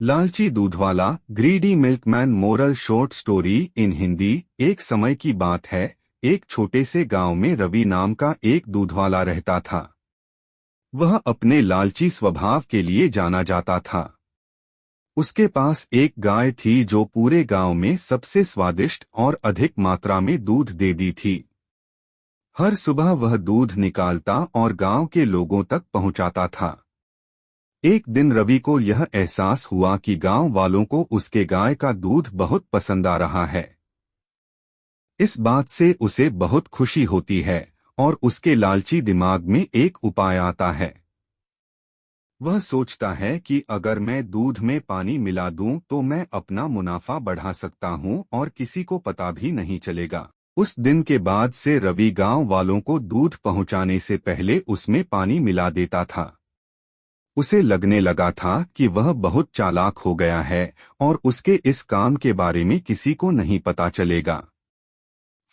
लालची दूधवाला, greedy milkman. Moral short story in Hindi. एक समय की बात है, एक छोटे से गांव में रवि नाम का एक दूधवाला रहता था। वह अपने लालची स्वभाव के लिए जाना जाता था। उसके पास एक गाय थी जो पूरे गांव में सबसे स्वादिष्ट और अधिक मात्रा में दूध देती थी। हर सुबह वह दूध निकालता और गांव के लोगों तक पहुंचाता था। एक दिन रवि को यह एहसास हुआ कि गांव वालों को उसके गाय का दूध बहुत पसंद आ रहा है। इस बात से उसे बहुत खुशी होती है और उसके लालची दिमाग में एक उपाय आता है। वह सोचता है कि अगर मैं दूध में पानी मिला दूं तो मैं अपना मुनाफा बढ़ा सकता हूं और किसी को पता भी नहीं चलेगा। उस दिन के बाद से रवि गांव वालों को दूध पहुंचाने से पहले उसमें पानी मिला देता था। उसे लगने लगा था कि वह बहुत चालाक हो गया है और उसके इस काम के बारे में किसी को नहीं पता चलेगा।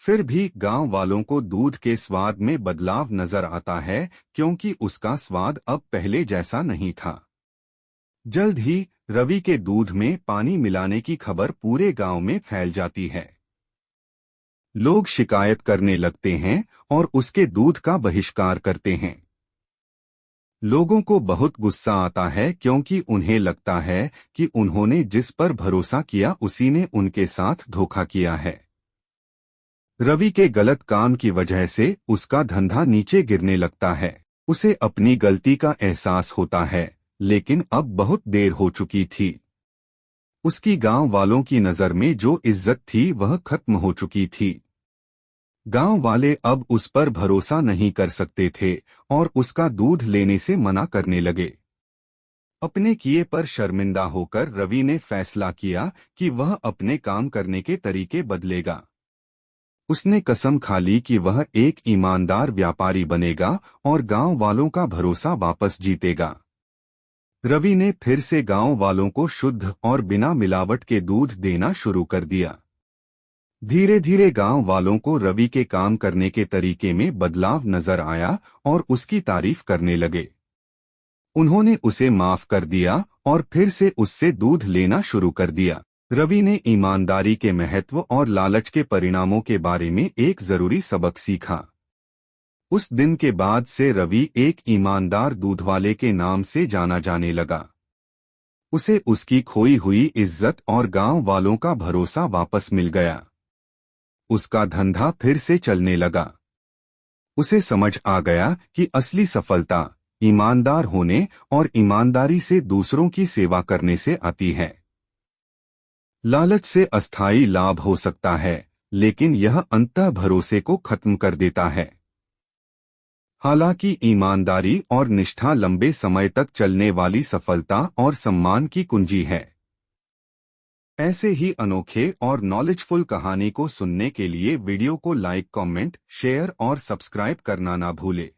फिर भी गांव वालों को दूध के स्वाद में बदलाव नजर आता है क्योंकि उसका स्वाद अब पहले जैसा नहीं था। जल्द ही रवि के दूध में पानी मिलाने की खबर पूरे गांव में फैल जाती है। लोग शिकायत करने लगते हैं और उसके दूध का बहिष्कार करते हैं। लोगों को बहुत गुस्सा आता है क्योंकि उन्हें लगता है कि उन्होंने जिस पर भरोसा किया उसी ने उनके साथ धोखा किया है। रवि के गलत काम की वजह से उसका धंधा नीचे गिरने लगता है। उसे अपनी गलती का एहसास होता है, लेकिन अब बहुत देर हो चुकी थी। उसकी गांव वालों की नजर में जो इज्जत थी वह खत्म हो चुकी थी। गांव वाले अब उस पर भरोसा नहीं कर सकते थे और उसका दूध लेने से मना करने लगे। अपने किए पर शर्मिंदा होकर रवि ने फैसला किया कि वह अपने काम करने के तरीके बदलेगा। उसने कसम खा ली कि वह एक ईमानदार व्यापारी बनेगा और गांव वालों का भरोसा वापस जीतेगा। रवि ने फिर से गांव वालों को शुद्ध और बिना मिलावट के दूध देना शुरू कर दिया। धीरे धीरे गांव वालों को रवि के काम करने के तरीके में बदलाव नजर आया और उसकी तारीफ करने लगे। उन्होंने उसे माफ कर दिया और फिर से उससे दूध लेना शुरू कर दिया। रवि ने ईमानदारी के महत्व और लालच के परिणामों के बारे में एक जरूरी सबक सीखा। उस दिन के बाद से रवि एक ईमानदार दूधवाले के नाम से जाना जाने लगा। उसे उसकी खोई हुई इज्जत और गांव वालों का भरोसा वापस मिल गया। उसका धंधा फिर से चलने लगा। उसे समझ आ गया कि असली सफलता ईमानदार होने और ईमानदारी से दूसरों की सेवा करने से आती है। लालच से अस्थायी लाभ हो सकता है, लेकिन यह अंततः भरोसे को खत्म कर देता है। हालांकि ईमानदारी और निष्ठा लंबे समय तक चलने वाली सफलता और सम्मान की कुंजी है। ऐसे ही अनोखे और नॉलेजफुल कहानी को सुनने के लिए वीडियो को लाइक, कमेंट, शेयर और सब्सक्राइब करना ना भूले।